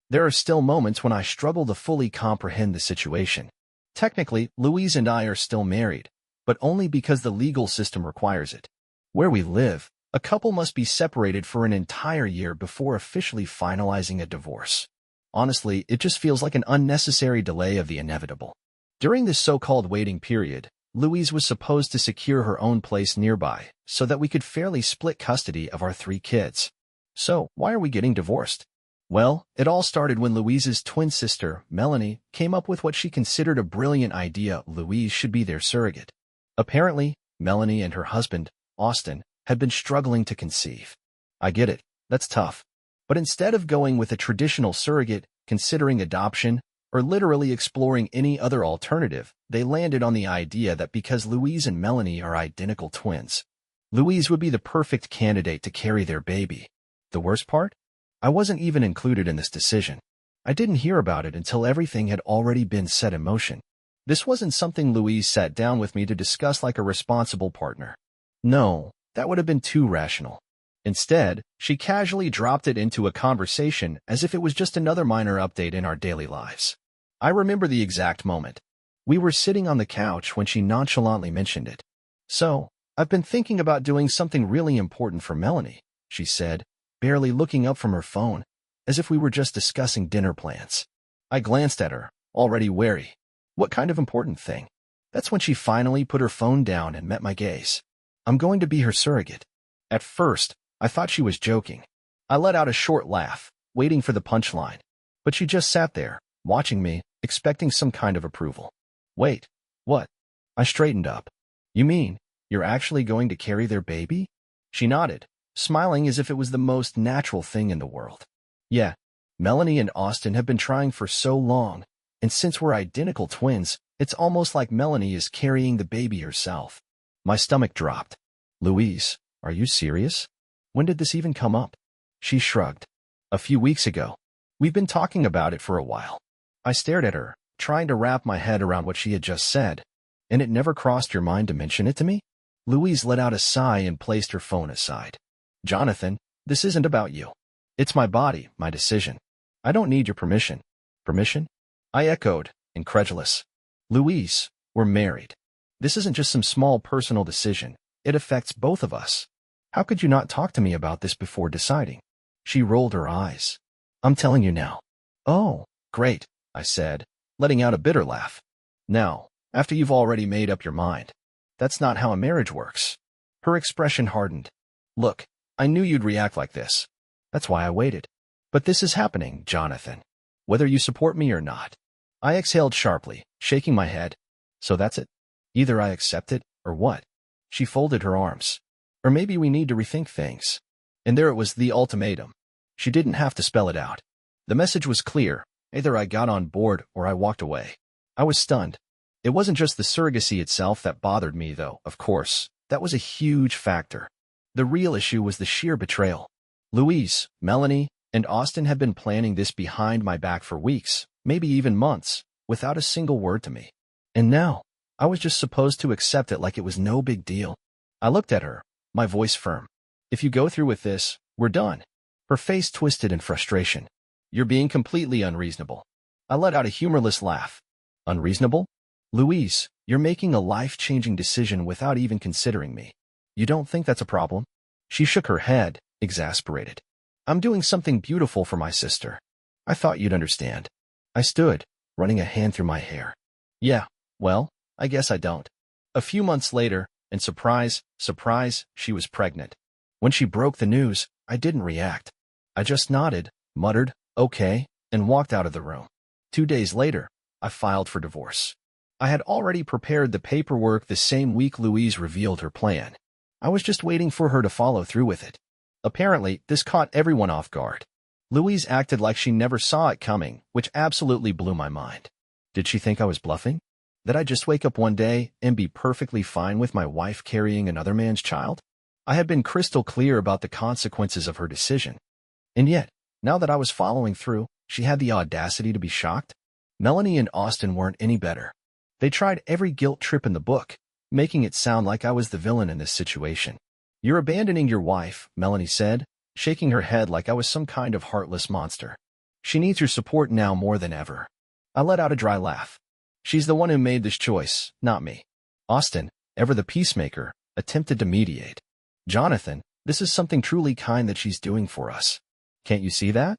There are still moments when I struggle to fully comprehend the situation. Technically, Louise and I are still married, but only because the legal system requires it. Where we live, a couple must be separated for an entire year before officially finalizing a divorce. Honestly, it just feels like an unnecessary delay of the inevitable. During this so-called waiting period, Louise was supposed to secure her own place nearby so that we could fairly split custody of our 3 kids. So, why are we getting divorced? Well, it all started when Louise's twin sister, Melanie, came up with what she considered a brilliant idea: Louise should be their surrogate. Apparently, Melanie and her husband, Austin, had been struggling to conceive. I get it, that's tough. But instead of going with a traditional surrogate, considering adoption, or literally exploring any other alternative, they landed on the idea that because Louise and Melanie are identical twins, Louise would be the perfect candidate to carry their baby. The worst part? I wasn't even included in this decision. I didn't hear about it until everything had already been set in motion. This wasn't something Louise sat down with me to discuss like a responsible partner. No, that would have been too rational. Instead, she casually dropped it into a conversation as if it was just another minor update in our daily lives. I remember the exact moment. We were sitting on the couch when she nonchalantly mentioned it. "So, I've been thinking about doing something really important for Melanie," she said, barely looking up from her phone, as if we were just discussing dinner plans. I glanced at her, already wary. What kind of important thing? That's when she finally put her phone down and met my gaze. "I'm going to be her surrogate." At first, I thought she was joking. I let out a short laugh, waiting for the punchline. But she just sat there, watching me, expecting some kind of approval. "Wait, what?" I straightened up. "You mean, you're actually going to carry their baby?" She nodded, smiling as if it was the most natural thing in the world. "Yeah, Melanie and Austin have been trying for so long, and since we're identical twins, it's almost like Melanie is carrying the baby herself." My stomach dropped. "Louise, are you serious? When did this even come up?" She shrugged. "A few weeks ago. We've been talking about it for a while." I stared at her, trying to wrap my head around what she had just said. "And it never crossed your mind to mention it to me?" Louise let out a sigh and placed her phone aside. "Jonathan, this isn't about you. It's my body, my decision. I don't need your permission." "Permission?" I echoed, incredulous. "Louise, we're married. This isn't just some small personal decision. It affects both of us. How could you not talk to me about this before deciding?" She rolled her eyes. "I'm telling you now." "Oh, great," I said, letting out a bitter laugh. "Now, after you've already made up your mind. That's not how a marriage works." Her expression hardened. "Look, I knew you'd react like this. That's why I waited. But this is happening, Jonathan. Whether you support me or not." I exhaled sharply, shaking my head. "So that's it? Either I accept it, or what?" She folded her arms. "Or maybe we need to rethink things." And there it was, the ultimatum. She didn't have to spell it out. The message was clear. Either I got on board or I walked away. I was stunned. It wasn't just the surrogacy itself that bothered me, though, of course. That was a huge factor. The real issue was the sheer betrayal. Louise, Melanie, and Austin had been planning this behind my back for weeks, maybe even months, without a single word to me. And now, I was just supposed to accept it like it was no big deal. I looked at her, my voice firm. "If you go through with this, we're done." Her face twisted in frustration. "You're being completely unreasonable." I let out a humorless laugh. "Unreasonable? Louise, you're making a life-changing decision without even considering me. You don't think that's a problem?" She shook her head, exasperated. "I'm doing something beautiful for my sister. I thought you'd understand." I stood, running a hand through my hair. "Yeah, well, I guess I don't." A few months later, and surprise, surprise, she was pregnant. When she broke the news, I didn't react. I just nodded, muttered, "Okay," and walked out of the room. 2 days later, I filed for divorce. I had already prepared the paperwork the same week Louise revealed her plan. I was just waiting for her to follow through with it. Apparently, this caught everyone off guard. Louise acted like she never saw it coming, which absolutely blew my mind. Did she think I was bluffing? That I'd just wake up one day and be perfectly fine with my wife carrying another man's child? I had been crystal clear about the consequences of her decision. And yet, now that I was following through, she had the audacity to be shocked? Melanie and Austin weren't any better. They tried every guilt trip in the book, making it sound like I was the villain in this situation. "You're abandoning your wife," Melanie said, shaking her head like I was some kind of heartless monster. She needs your support now more than ever. I let out a dry laugh. She's the one who made this choice, not me. Austin, ever the peacemaker, attempted to mediate. Jonathan, this is something truly kind that she's doing for us. Can't you see that?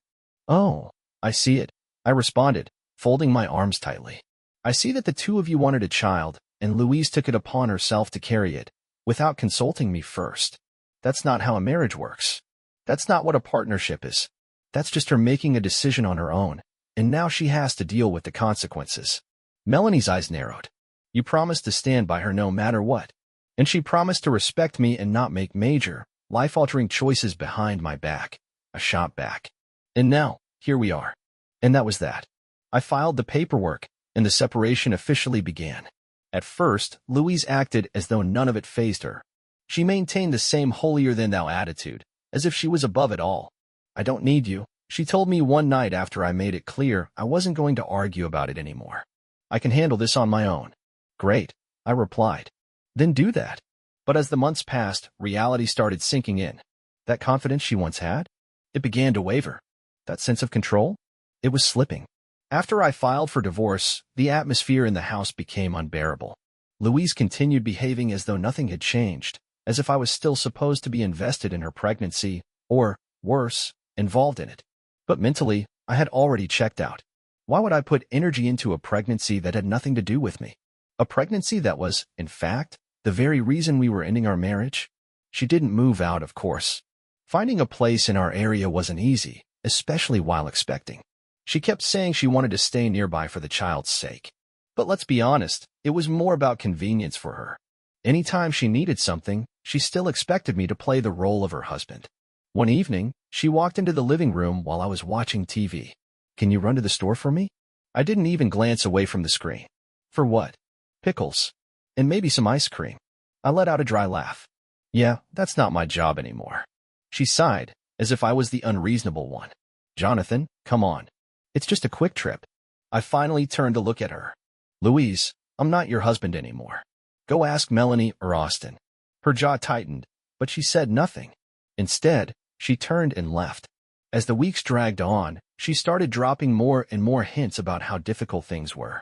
Oh, I see it, I responded, folding my arms tightly. I see that the two of you wanted a child, and Louise took it upon herself to carry it, without consulting me first. That's not how a marriage works. That's not what a partnership is. That's just her making a decision on her own, and now she has to deal with the consequences. Melanie's eyes narrowed. You promised to stand by her no matter what. And she promised to respect me and not make major, life-altering choices behind my back. I shot back. And now, here we are. And that was that. I filed the paperwork, and the separation officially began. At first, Louise acted as though none of it fazed her. She maintained the same holier-than-thou attitude, as if she was above it all. I don't need you, she told me one night after I made it clear I wasn't going to argue about it anymore. I can handle this on my own. Great, I replied. Then do that. But as the months passed, reality started sinking in. That confidence she once had? It began to waver. That sense of control? It was slipping. After I filed for divorce, the atmosphere in the house became unbearable. Louise continued behaving as though nothing had changed, as if I was still supposed to be invested in her pregnancy, or, worse, involved in it. But mentally, I had already checked out. Why would I put energy into a pregnancy that had nothing to do with me? A pregnancy that was, in fact, the very reason we were ending our marriage? She didn't move out, of course. Finding a place in our area wasn't easy, especially while expecting. She kept saying she wanted to stay nearby for the child's sake. But let's be honest, it was more about convenience for her. Anytime she needed something, she still expected me to play the role of her husband. One evening, she walked into the living room while I was watching TV. Can you run to the store for me? I didn't even glance away from the screen. For what? Pickles. And maybe some ice cream. I let out a dry laugh. Yeah, that's not my job anymore. She sighed, as if I was the unreasonable one. Jonathan, come on. It's just a quick trip. I finally turned to look at her. Louise, I'm not your husband anymore. Go ask Melanie or Austin. Her jaw tightened, but she said nothing. Instead, she turned and left. As the weeks dragged on, she started dropping more and more hints about how difficult things were.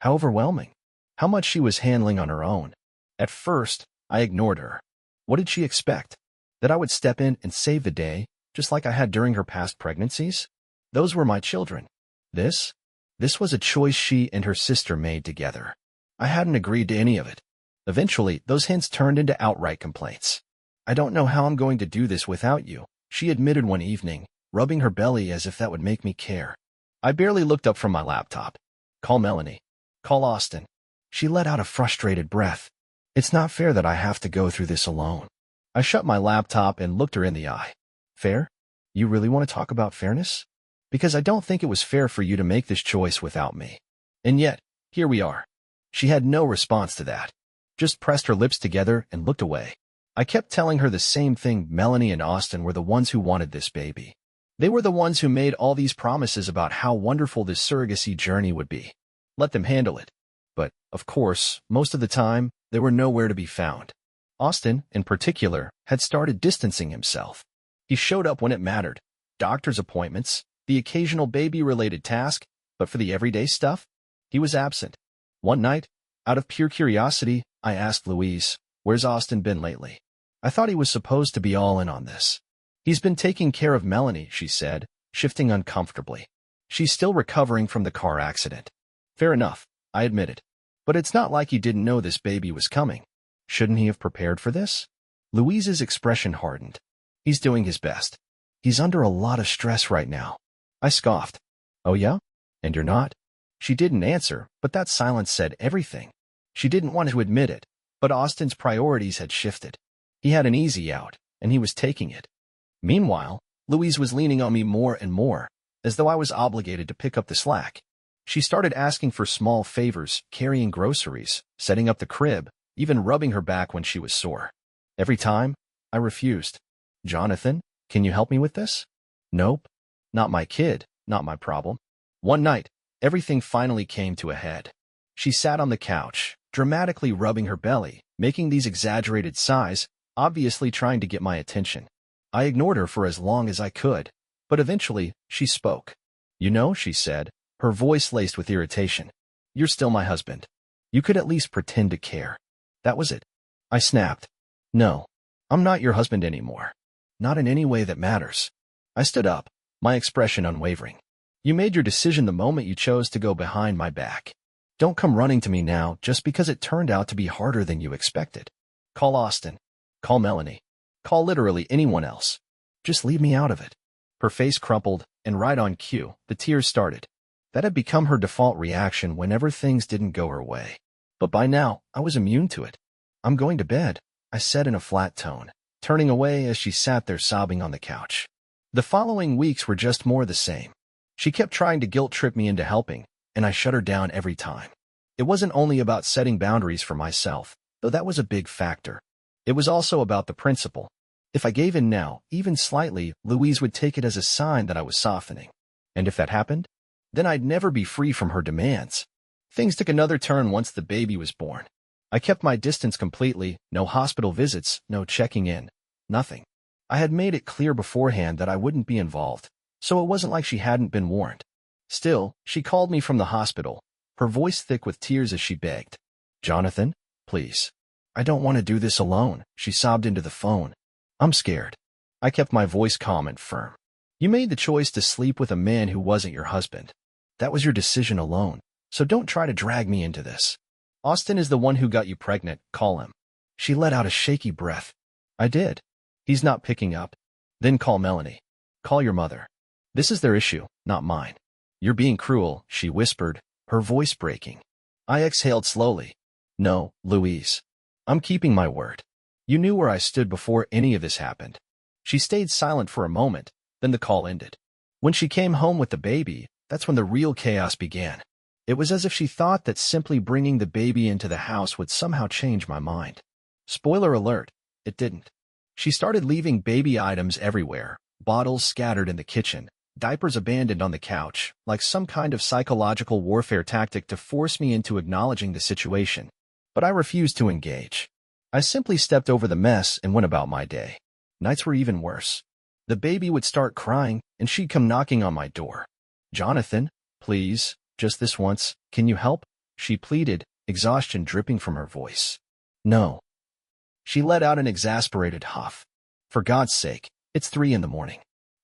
How overwhelming. How much she was handling on her own. At first, I ignored her. What did she expect? That I would step in and save the day, just like I had during her past pregnancies? Those were my children. This was a choice she and her sister made together. I hadn't agreed to any of it. Eventually, those hints turned into outright complaints. I don't know how I'm going to do this without you, she admitted one evening, rubbing her belly as if that would make me care. I barely looked up from my laptop. Call Melanie. Call Austin. She let out a frustrated breath. It's not fair that I have to go through this alone. I shut my laptop and looked her in the eye. Fair? You really want to talk about fairness? Because I don't think it was fair for you to make this choice without me. And yet, here we are. She had no response to that. Just pressed her lips together and looked away. I kept telling her the same thing. Melanie and Austin were the ones who wanted this baby. They were the ones who made all these promises about how wonderful this surrogacy journey would be. Let them handle it. But, of course, most of the time, they were nowhere to be found. Austin, in particular, had started distancing himself. He showed up when it mattered. Doctor's appointments, the occasional baby-related task, but for the everyday stuff, he was absent. One night, out of pure curiosity, I asked Louise, where's Austin been lately? I thought he was supposed to be all in on this. He's been taking care of Melanie, she said, shifting uncomfortably. She's still recovering from the car accident. Fair enough, I admitted. But it's not like he didn't know this baby was coming. Shouldn't he have prepared for this? Louise's expression hardened. He's doing his best. He's under a lot of stress right now. I scoffed. Oh yeah? And you're not? She didn't answer, but that silence said everything. She didn't want to admit it, but Austin's priorities had shifted. He had an easy out, and he was taking it. Meanwhile, Louise was leaning on me more and more, as though I was obligated to pick up the slack. She started asking for small favors, carrying groceries, setting up the crib, even rubbing her back when she was sore. Every time, I refused. Jonathan, can you help me with this? Nope. Not my kid, not my problem. One night, everything finally came to a head. She sat on the couch, dramatically rubbing her belly, making these exaggerated sighs, obviously trying to get my attention. I ignored her for as long as I could, but eventually, she spoke. You know, she said, her voice laced with irritation. You're still my husband. You could at least pretend to care. That was it. I snapped. No, I'm not your husband anymore. Not in any way that matters. I stood up, my expression unwavering. You made your decision the moment you chose to go behind my back. Don't come running to me now just because it turned out to be harder than you expected. Call Austin. Call Melanie. Call literally anyone else. Just leave me out of it. Her face crumpled, and right on cue, the tears started. That had become her default reaction whenever things didn't go her way. But by now, I was immune to it. I'm going to bed, I said in a flat tone, turning away as she sat there sobbing on the couch. The following weeks were just more the same. She kept trying to guilt-trip me into helping, and I shut her down every time. It wasn't only about setting boundaries for myself, though that was a big factor. It was also about the principle. If I gave in now, even slightly, Louise would take it as a sign that I was softening. And if that happened, then I'd never be free from her demands. Things took another turn once the baby was born. I kept my distance completely, no hospital visits, no checking in, nothing. I had made it clear beforehand that I wouldn't be involved, so it wasn't like she hadn't been warned. Still, she called me from the hospital, her voice thick with tears as she begged. Jonathan, please. I don't want to do this alone, she sobbed into the phone. I'm scared. I kept my voice calm and firm. You made the choice to sleep with a man who wasn't your husband. That was your decision alone, so don't try to drag me into this. Austin is the one who got you pregnant, call him. She let out a shaky breath. I did. He's not picking up. Then call Melanie. Call your mother. This is their issue, not mine. You're being cruel, she whispered, her voice breaking. I exhaled slowly. No, Louise. I'm keeping my word. You knew where I stood before any of this happened. She stayed silent for a moment, then the call ended. When she came home with the baby, that's when the real chaos began. It was as if she thought that simply bringing the baby into the house would somehow change my mind. Spoiler alert, it didn't. She started leaving baby items everywhere, bottles scattered in the kitchen, diapers abandoned on the couch, like some kind of psychological warfare tactic to force me into acknowledging the situation. But I refused to engage. I simply stepped over the mess and went about my day. Nights were even worse. The baby would start crying, and she'd come knocking on my door. Jonathan, please, just this once, can you help? She pleaded, exhaustion dripping from her voice. No. She let out an exasperated huff. For God's sake, it's 3 a.m.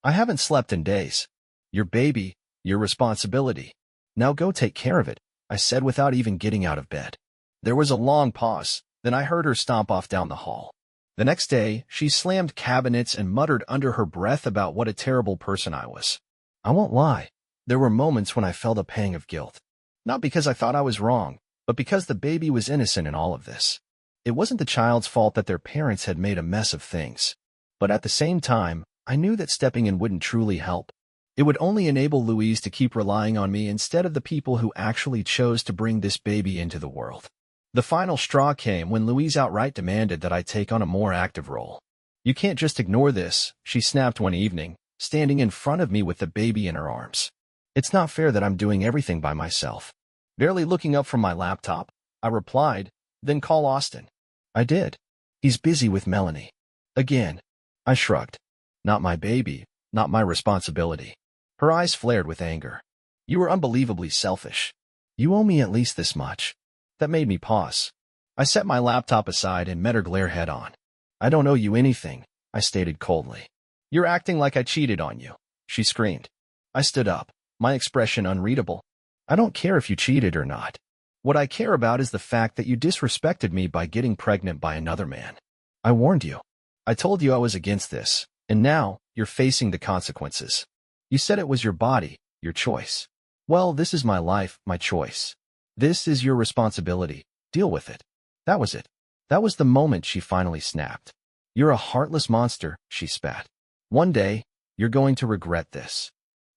I haven't slept in days. Your baby, your responsibility. Now go take care of it, I said without even getting out of bed. There was a long pause, then I heard her stomp off down the hall. The next day, she slammed cabinets and muttered under her breath about what a terrible person I was. I won't lie. There were moments when I felt a pang of guilt. Not because I thought I was wrong, but because the baby was innocent in all of this. It wasn't the child's fault that their parents had made a mess of things. But at the same time, I knew that stepping in wouldn't truly help. It would only enable Louise to keep relying on me instead of the people who actually chose to bring this baby into the world. The final straw came when Louise outright demanded that I take on a more active role. You can't just ignore this, she snapped one evening, standing in front of me with the baby in her arms. It's not fair that I'm doing everything by myself. Barely looking up from my laptop, I replied, then call Austin. I did. He's busy with Melanie. Again. I shrugged. Not my baby, not my responsibility. Her eyes flared with anger. You were unbelievably selfish. You owe me at least this much. That made me pause. I set my laptop aside and met her glare head on. I don't owe you anything, I stated coldly. You're acting like I cheated on you, she screamed. I stood up, my expression unreadable. I don't care if you cheated or not. What I care about is the fact that you disrespected me by getting pregnant by another man. I warned you. I told you I was against this, and now you're facing the consequences. You said it was your body, your choice. Well, this is my life, my choice. This is your responsibility. Deal with it. That was it. That was the moment she finally snapped. You're a heartless monster, she spat. One day, you're going to regret this.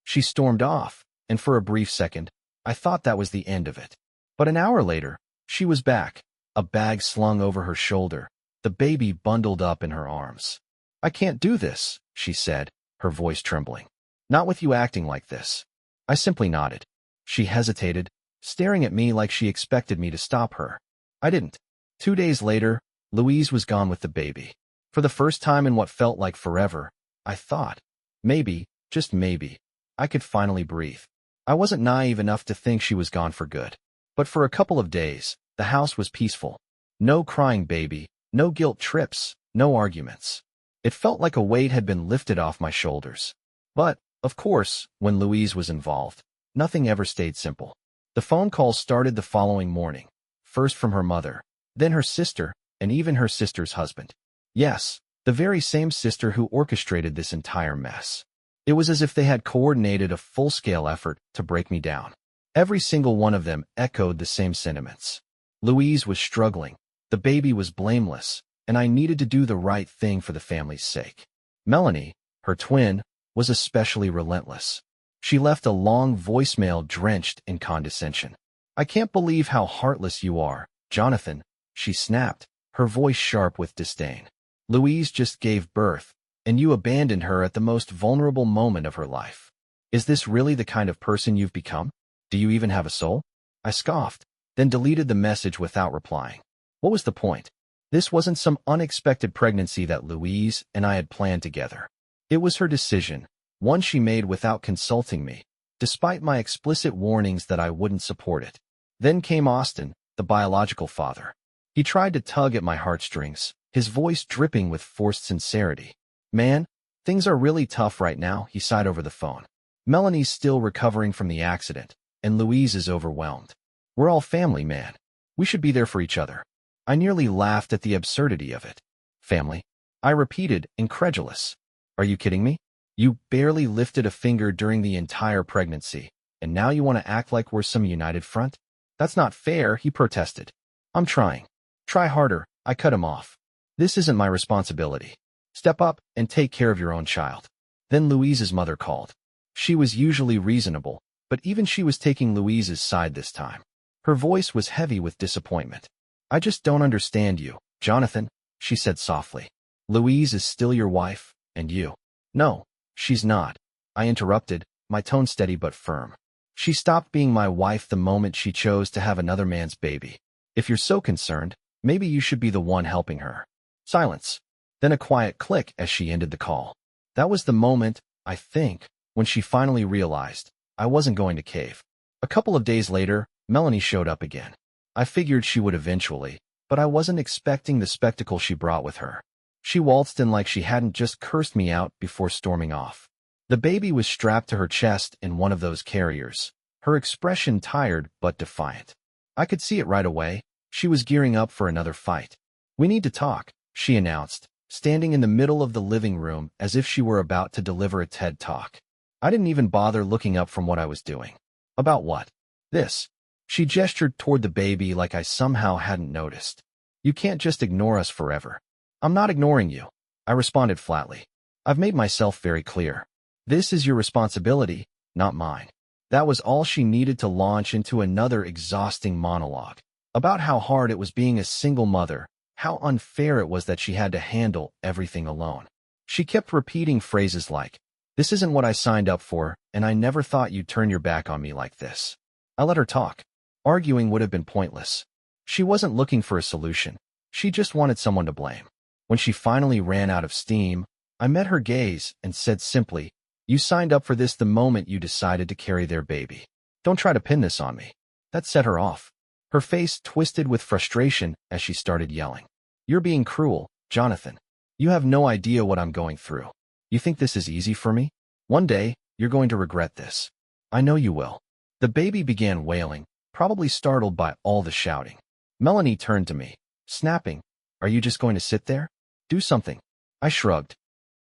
She stormed off, and for a brief second, I thought that was the end of it. But an hour later, she was back, a bag slung over her shoulder, the baby bundled up in her arms. I can't do this, she said, her voice trembling. Not with you acting like this. I simply nodded. She hesitated, staring at me like she expected me to stop her. I didn't. 2 days later, Louise was gone with the baby. For the first time in what felt like forever, I thought, maybe, just maybe, I could finally breathe. I wasn't naive enough to think she was gone for good. But for a couple of days, the house was peaceful. No crying baby, no guilt trips, no arguments. It felt like a weight had been lifted off my shoulders. But, of course, when Louise was involved, nothing ever stayed simple. The phone calls started the following morning, first from her mother, then her sister, and even her sister's husband. Yes, the very same sister who orchestrated this entire mess. It was as if they had coordinated a full-scale effort to break me down. Every single one of them echoed the same sentiments. Louise was struggling, the baby was blameless, and I needed to do the right thing for the family's sake. Melanie, her twin, was especially relentless. She left a long voicemail drenched in condescension. "I can't believe how heartless you are, Jonathan," she snapped, her voice sharp with disdain. "Louise just gave birth, and you abandoned her at the most vulnerable moment of her life. Is this really the kind of person you've become? Do you even have a soul?" I scoffed, then deleted the message without replying. What was the point? This wasn't some unexpected pregnancy that Louise and I had planned together. It was her decision, one she made without consulting me, despite my explicit warnings that I wouldn't support it. Then came Austin, the biological father. He tried to tug at my heartstrings, his voice dripping with forced sincerity. "Man, things are really tough right now," he sighed over the phone. "Melanie's still recovering from the accident, and Louise is overwhelmed. We're all family, man. We should be there for each other." I nearly laughed at the absurdity of it. "Family?" I repeated, incredulous. "Are you kidding me? You barely lifted a finger during the entire pregnancy, and now you want to act like we're some united front? That's not fair," he protested. "I'm trying. Try harder," I cut him off. "This isn't my responsibility. Step up and take care of your own child." Then Louise's mother called. She was usually reasonable, but even she was taking Louise's side this time. Her voice was heavy with disappointment. "I just don't understand you, Jonathan," she said softly. "Louise is still your wife, and you—" "No, she's not," I interrupted, my tone steady but firm. "She stopped being my wife the moment she chose to have another man's baby. If you're so concerned, maybe you should be the one helping her." Silence. Then a quiet click as she ended the call. That was the moment, I think, when she finally realized I wasn't going to cave. A couple of days later, Melanie showed up again. I figured she would eventually, but I wasn't expecting the spectacle she brought with her. She waltzed in like she hadn't just cursed me out before storming off. The baby was strapped to her chest in one of those carriers, her expression tired but defiant. I could see it right away. She was gearing up for another fight. "We need to talk," she announced, standing in the middle of the living room as if she were about to deliver a TED Talk. I didn't even bother looking up from what I was doing. "About what?" "This." She gestured toward the baby like I somehow hadn't noticed. "You can't just ignore us forever." "I'm not ignoring you," I responded flatly. "I've made myself very clear. This is your responsibility, not mine." That was all she needed to launch into another exhausting monologue about how hard it was being a single mother, how unfair it was that she had to handle everything alone. She kept repeating phrases like, "This isn't what I signed up for, and I never thought you'd turn your back on me like this." I let her talk. Arguing would have been pointless. She wasn't looking for a solution. She just wanted someone to blame. When she finally ran out of steam, I met her gaze and said simply, "You signed up for this the moment you decided to carry their baby. Don't try to pin this on me." That set her off. Her face twisted with frustration as she started yelling. "You're being cruel, Jonathan. You have no idea what I'm going through. You think this is easy for me? One day, you're going to regret this. I know you will." The baby began wailing, probably startled by all the shouting. Melanie turned to me, snapping, "Are you just going to sit there? Do something." I shrugged.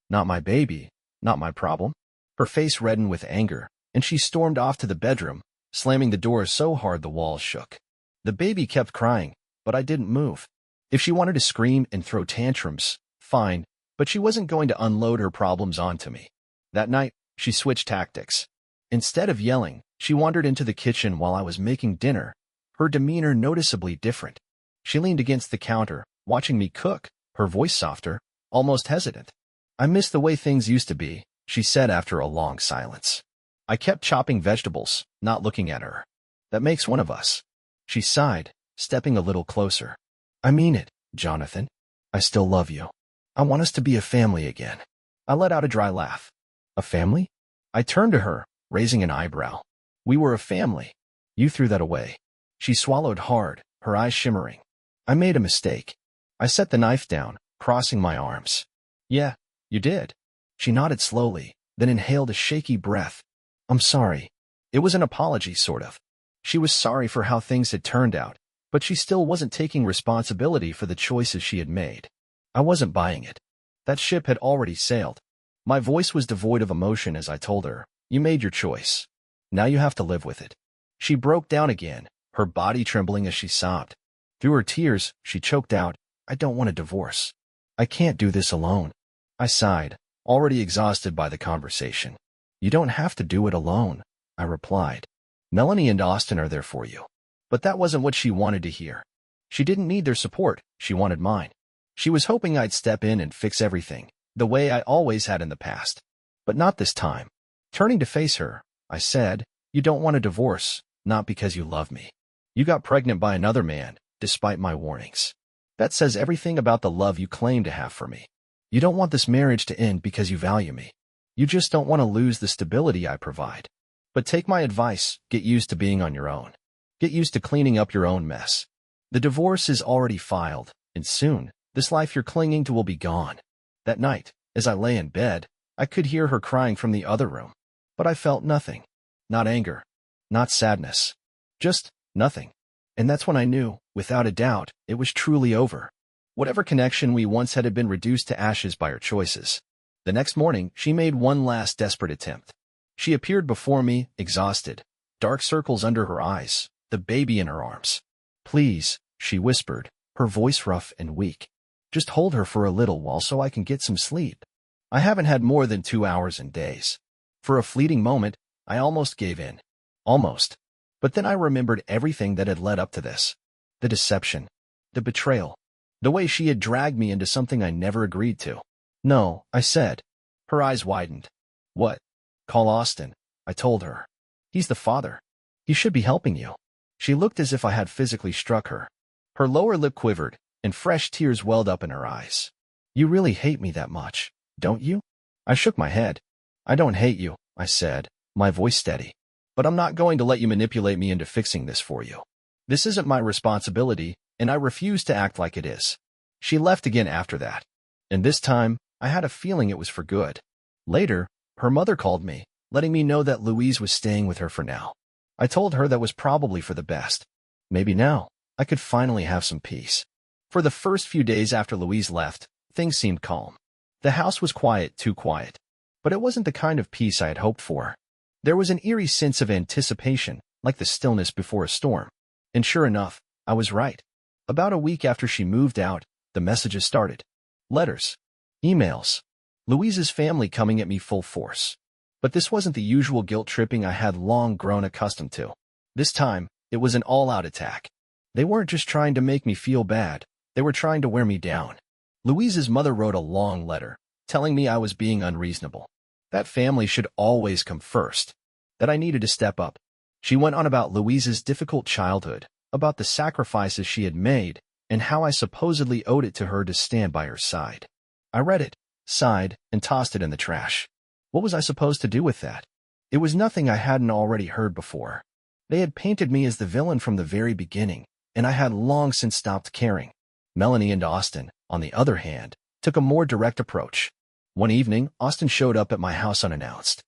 "Not my baby, not my problem." Her face reddened with anger, and she stormed off to the bedroom, slamming the door so hard the walls shook. The baby kept crying, but I didn't move. If she wanted to scream and throw tantrums, fine, but she wasn't going to unload her problems onto me. That night, she switched tactics. Instead of yelling, she wandered into the kitchen while I was making dinner, her demeanor noticeably different. She leaned against the counter, watching me cook, her voice softer, almost hesitant. "I miss the way things used to be," she said after a long silence. I kept chopping vegetables, not looking at her. "That makes one of us." She sighed, stepping a little closer. "I mean it, Jonathan. I still love you. I want us to be a family again." I let out a dry laugh. "A family?" I turned to her, raising an eyebrow. We were a family. You threw that away. She swallowed hard, her eyes shimmering. I made a mistake. I set the knife down, crossing my arms. Yeah, you did. She nodded slowly, then inhaled a shaky breath. I'm sorry. It was an apology, sort of. She was sorry for how things had turned out, but she still wasn't taking responsibility for the choices she had made. I wasn't buying it. That ship had already sailed. My voice was devoid of emotion as I told her, you made your choice. Now you have to live with it. She broke down again, her body trembling as she sobbed. Through her tears, she choked out, I don't want a divorce. I can't do this alone. I sighed, already exhausted by the conversation. You don't have to do it alone, I replied. Melanie and Austin are there for you. But that wasn't what she wanted to hear. She didn't need their support, she wanted mine. She was hoping I'd step in and fix everything, the way I always had in the past. But not this time. Turning to face her, I said, you don't want a divorce, not because you love me. You got pregnant by another man, despite my warnings. That says everything about the love you claim to have for me. You don't want this marriage to end because you value me. You just don't want to lose the stability I provide. But take my advice, get used to being on your own. Get used to cleaning up your own mess. The divorce is already filed, and soon, this life you're clinging to will be gone. That night, as I lay in bed, I could hear her crying from the other room. But I felt nothing. Not anger. Not sadness. Just nothing. And that's when I knew, without a doubt, it was truly over. Whatever connection we once had been reduced to ashes by her choices. The next morning, she made one last desperate attempt. She appeared before me, exhausted, dark circles under her eyes, the baby in her arms. Please, she whispered, her voice rough and weak. Just hold her for a little while so I can get some sleep. I haven't had more than 2 hours in days. For a fleeting moment, I almost gave in. Almost. But then I remembered everything that had led up to this. The deception. The betrayal. The way she had dragged me into something I never agreed to. No, I said. Her eyes widened. What? Call Austin, I told her. He's the father. He should be helping you. She looked as if I had physically struck her. Her lower lip quivered, and fresh tears welled up in her eyes. You really hate me that much, don't you? I shook my head. I don't hate you, I said, my voice steady. But I'm not going to let you manipulate me into fixing this for you. This isn't my responsibility, and I refuse to act like it is. She left again after that. And this time, I had a feeling it was for good. Later, her mother called me, letting me know that Louise was staying with her for now. I told her that was probably for the best. Maybe now, I could finally have some peace. For the first few days after Louise left, things seemed calm. The house was quiet, too quiet. But it wasn't the kind of peace I had hoped for. There was an eerie sense of anticipation, like the stillness before a storm. And sure enough, I was right. About a week after she moved out, the messages started. Letters. Emails. Louise's family coming at me full force. But this wasn't the usual guilt-tripping I had long grown accustomed to. This time, it was an all-out attack. They weren't just trying to make me feel bad, they were trying to wear me down. Louise's mother wrote a long letter, telling me I was being unreasonable. That family should always come first. That I needed to step up. She went on about Louise's difficult childhood, about the sacrifices she had made, and how I supposedly owed it to her to stand by her side. I read it, sighed, and tossed it in the trash. What was I supposed to do with that? It was nothing I hadn't already heard before. They had painted me as the villain from the very beginning, and I had long since stopped caring. Melanie and Austin, on the other hand, took a more direct approach. One evening, Austin showed up at my house unannounced.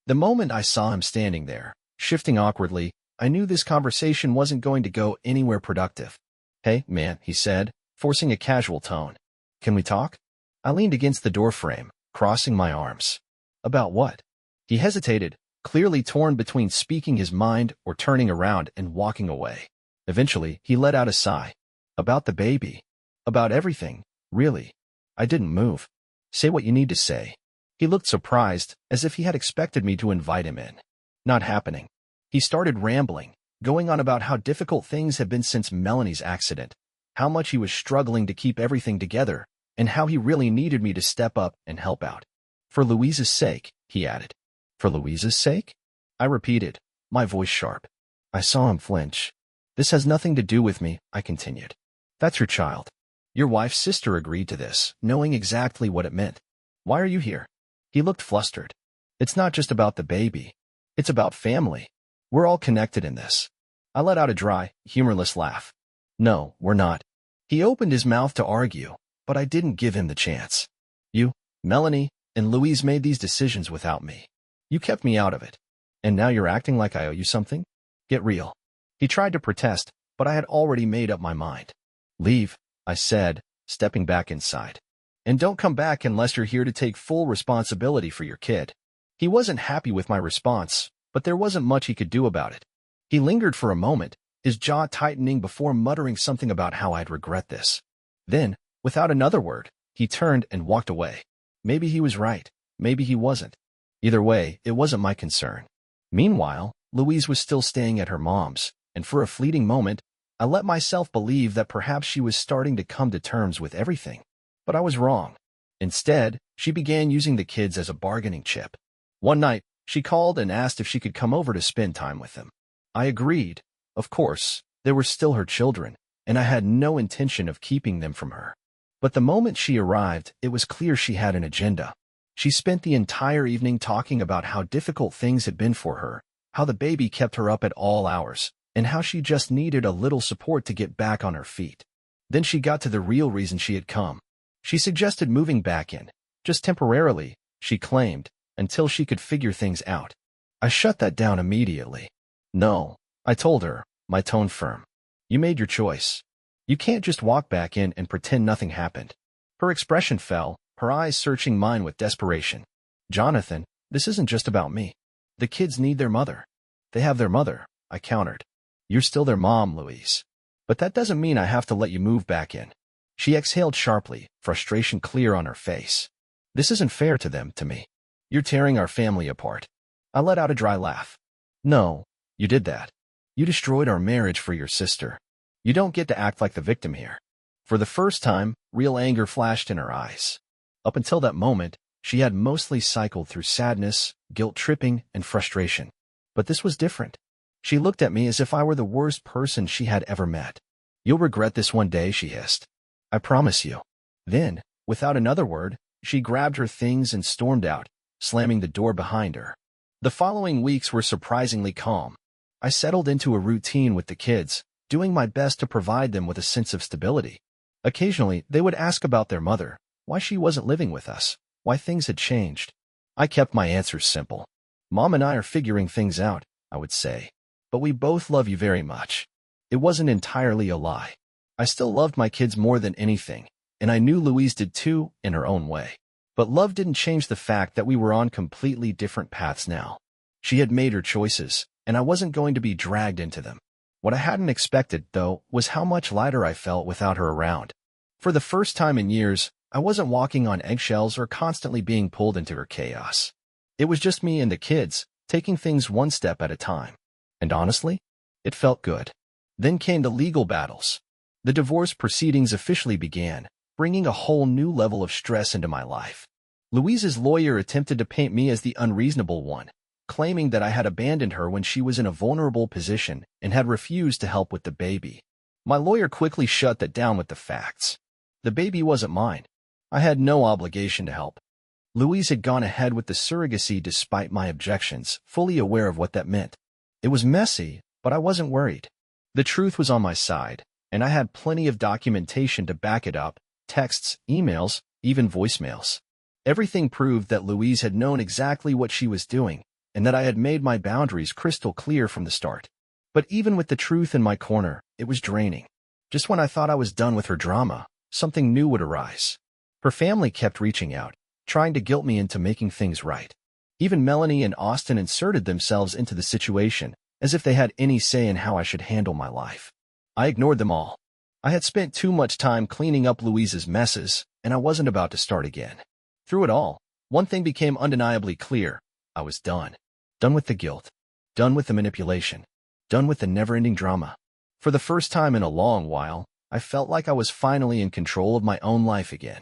The moment I saw him standing there, shifting awkwardly, I knew this conversation wasn't going to go anywhere productive. Hey, man, he said, forcing a casual tone. Can we talk? I leaned against the doorframe, crossing my arms. About what? He hesitated, clearly torn between speaking his mind or turning around and walking away. Eventually, he let out a sigh. About the baby. About everything, really. I didn't move. Say what you need to say. He looked surprised, as if he had expected me to invite him in. Not happening. He started rambling, going on about how difficult things had been since Melanie's accident, how much he was struggling to keep everything together, and how he really needed me to step up and help out. For Louise's sake, he added. For Louise's sake? I repeated, my voice sharp. I saw him flinch. This has nothing to do with me, I continued. That's your child. Your wife's sister agreed to this, knowing exactly what it meant. Why are you here? He looked flustered. It's not just about the baby. It's about family. We're all connected in this. I let out a dry, humorless laugh. No, we're not. He opened his mouth to argue, but I didn't give him the chance. You, Melanie, and Louise made these decisions without me. You kept me out of it. And now you're acting like I owe you something? Get real. He tried to protest, but I had already made up my mind. Leave, I said, stepping back inside. And don't come back unless you're here to take full responsibility for your kid. He wasn't happy with my response, but there wasn't much he could do about it. He lingered for a moment, his jaw tightening before muttering something about how I'd regret this. Then, without another word, he turned and walked away. Maybe he was right, maybe he wasn't. Either way, it wasn't my concern. Meanwhile, Louise was still staying at her mom's, and for a fleeting moment, I let myself believe that perhaps she was starting to come to terms with everything. But I was wrong. Instead, she began using the kids as a bargaining chip. One night, she called and asked if she could come over to spend time with them. I agreed. Of course, they were still her children, and I had no intention of keeping them from her. But the moment she arrived, it was clear she had an agenda. She spent the entire evening talking about how difficult things had been for her, how the baby kept her up at all hours, and how she just needed a little support to get back on her feet. Then she got to the real reason she had come. She suggested moving back in, just temporarily, she claimed, until she could figure things out. I shut that down immediately. No, I told her, my tone firm. You made your choice. You can't just walk back in and pretend nothing happened. Her expression fell, her eyes searching mine with desperation. Jonathan, this isn't just about me. The kids need their mother. They have their mother, I countered. You're still their mom, Louise. But that doesn't mean I have to let you move back in. She exhaled sharply, frustration clear on her face. This isn't fair to them, to me. You're tearing our family apart. I let out a dry laugh. No, you did that. You destroyed our marriage for your sister. You don't get to act like the victim here. For the first time, real anger flashed in her eyes. Up until that moment, she had mostly cycled through sadness, guilt-tripping, and frustration. But this was different. She looked at me as if I were the worst person she had ever met. You'll regret this one day, she hissed. I promise you. Then, without another word, she grabbed her things and stormed out, slamming the door behind her. The following weeks were surprisingly calm. I settled into a routine with the kids, doing my best to provide them with a sense of stability. Occasionally, they would ask about their mother, why she wasn't living with us, why things had changed. I kept my answers simple. Mom and I are figuring things out, I would say. But we both love you very much. It wasn't entirely a lie. I still loved my kids more than anything, and I knew Louise did too, in her own way. But love didn't change the fact that we were on completely different paths now. She had made her choices, and I wasn't going to be dragged into them. What I hadn't expected, though, was how much lighter I felt without her around. For the first time in years, I wasn't walking on eggshells or constantly being pulled into her chaos. It was just me and the kids, taking things one step at a time. And honestly, it felt good. Then came the legal battles. The divorce proceedings officially began, bringing a whole new level of stress into my life. Louise's lawyer attempted to paint me as the unreasonable one, claiming that I had abandoned her when she was in a vulnerable position and had refused to help with the baby. My lawyer quickly shut that down with the facts. The baby wasn't mine. I had no obligation to help. Louise had gone ahead with the surrogacy despite my objections, fully aware of what that meant. It was messy, but I wasn't worried. The truth was on my side, and I had plenty of documentation to back it up, texts, emails, even voicemails. Everything proved that Louise had known exactly what she was doing, and that I had made my boundaries crystal clear from the start. But even with the truth in my corner, it was draining. Just when I thought I was done with her drama, something new would arise. Her family kept reaching out, trying to guilt me into making things right. Even Melanie and Austin inserted themselves into the situation, as if they had any say in how I should handle my life. I ignored them all. I had spent too much time cleaning up Louise's messes, and I wasn't about to start again. Through it all, one thing became undeniably clear. I was done. Done with the guilt. Done with the manipulation. Done with the never-ending drama. For the first time in a long while, I felt like I was finally in control of my own life again.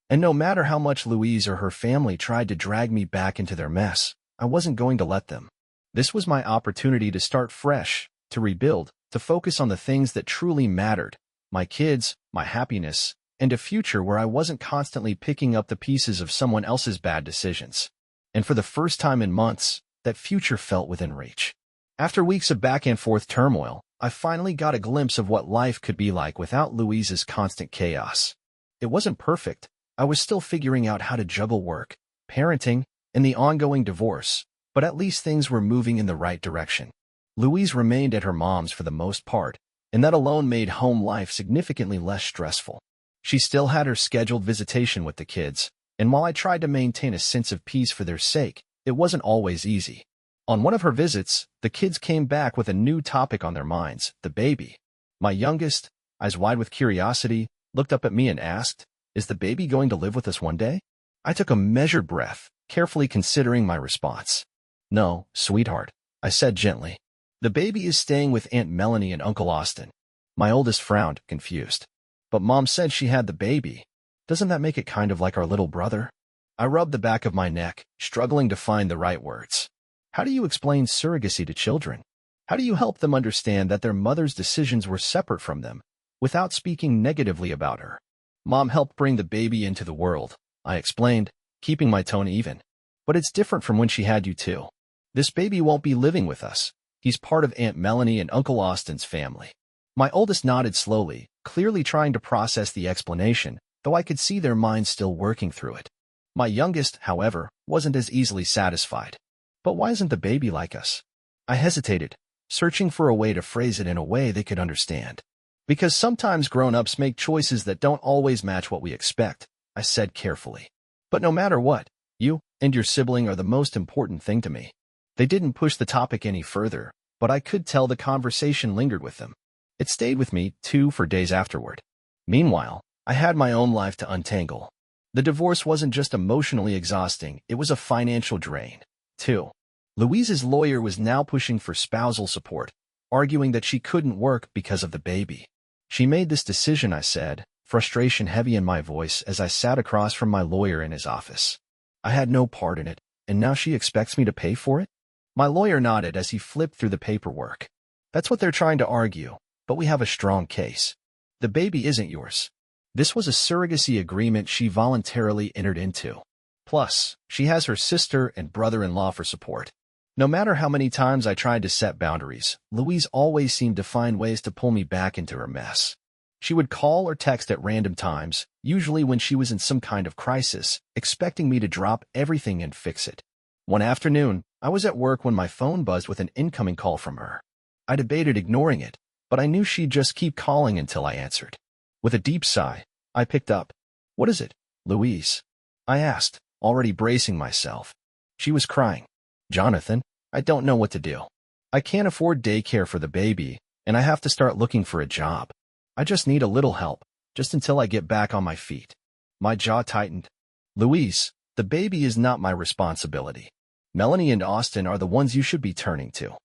And no matter how much Louise or her family tried to drag me back into their mess, I wasn't going to let them. This was my opportunity to start fresh, to rebuild, to focus on the things that truly mattered, my kids, my happiness, and a future where I wasn't constantly picking up the pieces of someone else's bad decisions. And for the first time in months, that future felt within reach. After weeks of back-and-forth turmoil, I finally got a glimpse of what life could be like without Louise's constant chaos. It wasn't perfect. I was still figuring out how to juggle work, parenting, and the ongoing divorce, but at least things were moving in the right direction. Louise remained at her mom's for the most part, and that alone made home life significantly less stressful. She still had her scheduled visitation with the kids, and while I tried to maintain a sense of peace for their sake, it wasn't always easy. On one of her visits, the kids came back with a new topic on their minds, the baby. My youngest, eyes wide with curiosity, looked up at me and asked, "Is the baby going to live with us one day?" I took a measured breath, carefully considering my response. "No, sweetheart," I said gently. "The baby is staying with Aunt Melanie and Uncle Austin." My oldest frowned, confused. "But Mom said she had the baby. Doesn't that make it kind of like our little brother?" I rubbed the back of my neck, struggling to find the right words. How do you explain surrogacy to children? How do you help them understand that their mother's decisions were separate from them, without speaking negatively about her? "Mom helped bring the baby into the world," I explained, keeping my tone even. "But it's different from when she had you too. This baby won't be living with us. He's part of Aunt Melanie and Uncle Austin's family." My oldest nodded slowly, clearly trying to process the explanation, though I could see their minds still working through it. My youngest, however, wasn't as easily satisfied. "But why isn't the baby like us?" I hesitated, searching for a way to phrase it in a way they could understand. "Because sometimes grown-ups make choices that don't always match what we expect," I said carefully. "But no matter what, you and your sibling are the most important thing to me." They didn't push the topic any further, but I could tell the conversation lingered with them. It stayed with me, too, for days afterward. Meanwhile, I had my own life to untangle. The divorce wasn't just emotionally exhausting, it was a financial drain, too. Louise's lawyer was now pushing for spousal support, arguing that she couldn't work because of the baby. "She made this decision," I said, frustration heavy in my voice as I sat across from my lawyer in his office. "I had no part in it, and now she expects me to pay for it?" My lawyer nodded as he flipped through the paperwork. "That's what they're trying to argue, but we have a strong case. The baby isn't yours. This was a surrogacy agreement she voluntarily entered into. Plus, she has her sister and brother-in-law for support." No matter how many times I tried to set boundaries, Louise always seemed to find ways to pull me back into her mess. She would call or text at random times, usually when she was in some kind of crisis, expecting me to drop everything and fix it. One afternoon, I was at work when my phone buzzed with an incoming call from her. I debated ignoring it, but I knew she'd just keep calling until I answered. With a deep sigh, I picked up. "What is it, Louise?" I asked, already bracing myself. She was crying. "Jonathan, I don't know what to do. I can't afford daycare for the baby, and I have to start looking for a job. I just need a little help, just until I get back on my feet." My jaw tightened. "Louise, the baby is not my responsibility. Melanie and Austin are the ones you should be turning to.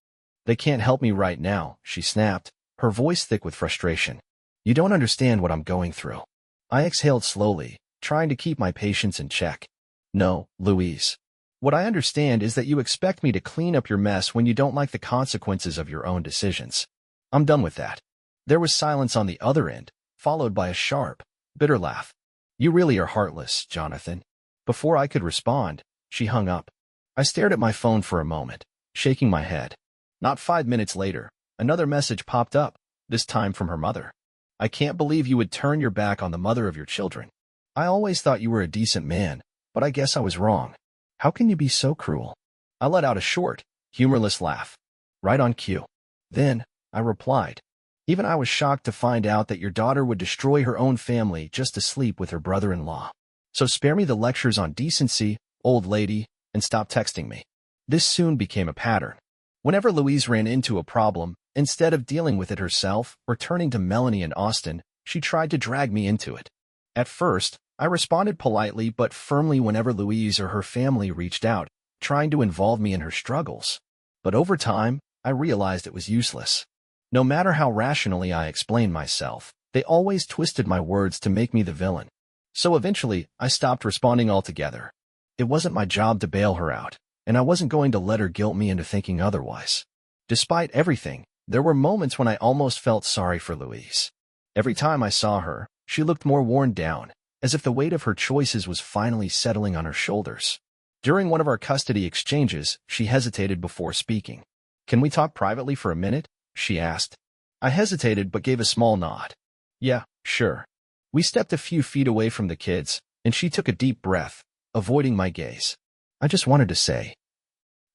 They can't help me right now," she snapped, her voice thick with frustration. "You don't understand what I'm going through." I exhaled slowly, trying to keep my patience in check. "No, Louise. What I understand is that you expect me to clean up your mess when you don't like the consequences of your own decisions. I'm done with that." There was silence on the other end, followed by a sharp, bitter laugh. "You really are heartless, Jonathan." Before I could respond, she hung up. I stared at my phone for a moment, shaking my head. Not 5 minutes later, another message popped up, this time from her mother. "I can't believe you would turn your back on the mother of your children. I always thought you were a decent man, but I guess I was wrong. How can you be so cruel?" I let out a short, humorless laugh. "Right on cue." "Then," I replied, "even I was shocked to find out that your daughter would destroy her own family just to sleep with her brother-in-law. So spare me the lectures on decency, old lady, and stop texting me." This soon became a pattern. Whenever Louise ran into a problem, instead of dealing with it herself or turning to Melanie and Austin, she tried to drag me into it. At first, I responded politely but firmly whenever Louise or her family reached out, trying to involve me in her struggles. But over time, I realized it was useless. No matter how rationally I explained myself, they always twisted my words to make me the villain. So eventually, I stopped responding altogether. It wasn't my job to bail her out, and I wasn't going to let her guilt me into thinking otherwise. Despite everything, there were moments when I almost felt sorry for Louise. Every time I saw her, she looked more worn down, as if the weight of her choices was finally settling on her shoulders. During one of our custody exchanges, she hesitated before speaking. "Can we talk privately for a minute?" she asked. I hesitated but gave a small nod. "Yeah, sure." We stepped a few feet away from the kids, and she took a deep breath, avoiding my gaze. "I just wanted to say,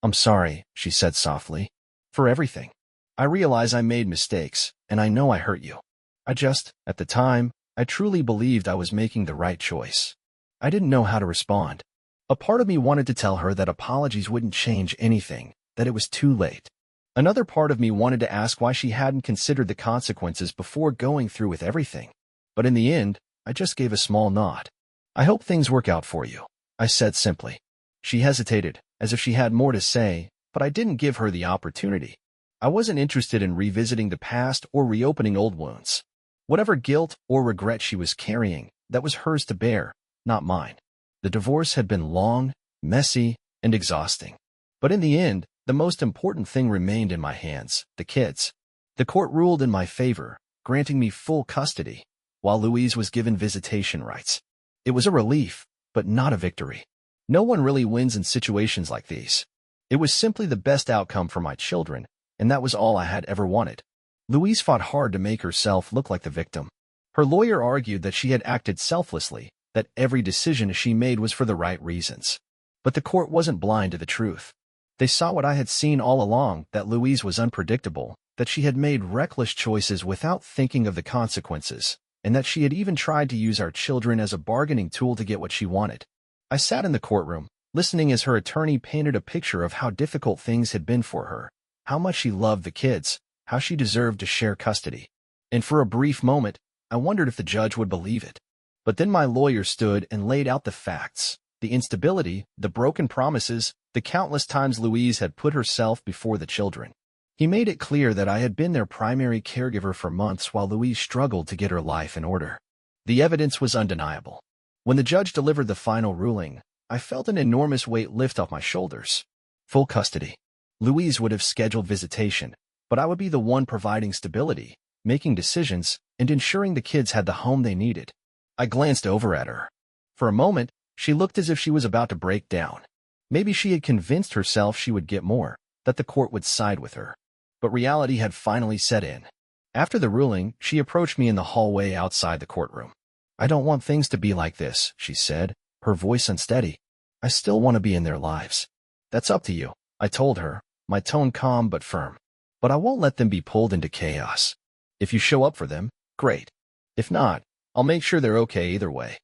I'm sorry," she said softly, "for everything. I realize I made mistakes, and I know I hurt you. At the time, I truly believed I was making the right choice. I didn't know how to respond. A part of me wanted to tell her that apologies wouldn't change anything, that it was too late. Another part of me wanted to ask why she hadn't considered the consequences before going through with everything. But in the end, I just gave a small nod. "I hope things work out for you," I said simply. She hesitated, as if she had more to say, but I didn't give her the opportunity. I wasn't interested in revisiting the past or reopening old wounds. Whatever guilt or regret she was carrying, that was hers to bear, not mine. The divorce had been long, messy, and exhausting. But in the end, the most important thing remained in my hands, the kids. The court ruled in my favor, granting me full custody, while Louise was given visitation rights. It was a relief, but not a victory. No one really wins in situations like these. It was simply the best outcome for my children, and that was all I had ever wanted. Louise fought hard to make herself look like the victim. Her lawyer argued that she had acted selflessly, that every decision she made was for the right reasons. But the court wasn't blind to the truth. They saw what I had seen all along, that Louise was unpredictable, that she had made reckless choices without thinking of the consequences, and that she had even tried to use our children as a bargaining tool to get what she wanted. I sat in the courtroom, listening as her attorney painted a picture of how difficult things had been for her, how much she loved the kids, how she deserved to share custody. And for a brief moment, I wondered if the judge would believe it. But then my lawyer stood and laid out the facts, the instability, the broken promises, the countless times Louise had put herself before the children. He made it clear that I had been their primary caregiver for months while Louise struggled to get her life in order. The evidence was undeniable. When the judge delivered the final ruling, I felt an enormous weight lift off my shoulders. Full custody. Louise would have scheduled visitation, but I would be the one providing stability, making decisions, and ensuring the kids had the home they needed. I glanced over at her. For a moment, she looked as if she was about to break down. Maybe she had convinced herself she would get more, that the court would side with her. But reality had finally set in. After the ruling, she approached me in the hallway outside the courtroom. "I don't want things to be like this," she said, her voice unsteady. "I still want to be in their lives." "That's up to you," I told her, my tone calm but firm. "But I won't let them be pulled into chaos. If you show up for them, great. If not, I'll make sure they're okay either way."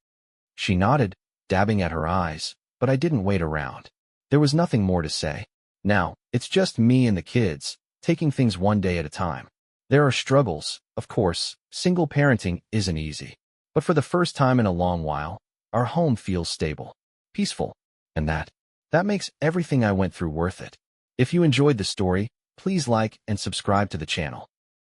She nodded, dabbing at her eyes, but I didn't wait around. There was nothing more to say. Now, it's just me and the kids, taking things one day at a time. There are struggles, of course. Single parenting isn't easy. But for the first time in a long while, our home feels stable, peaceful, and that makes everything I went through worth it. If you enjoyed the story, please like and subscribe to the channel.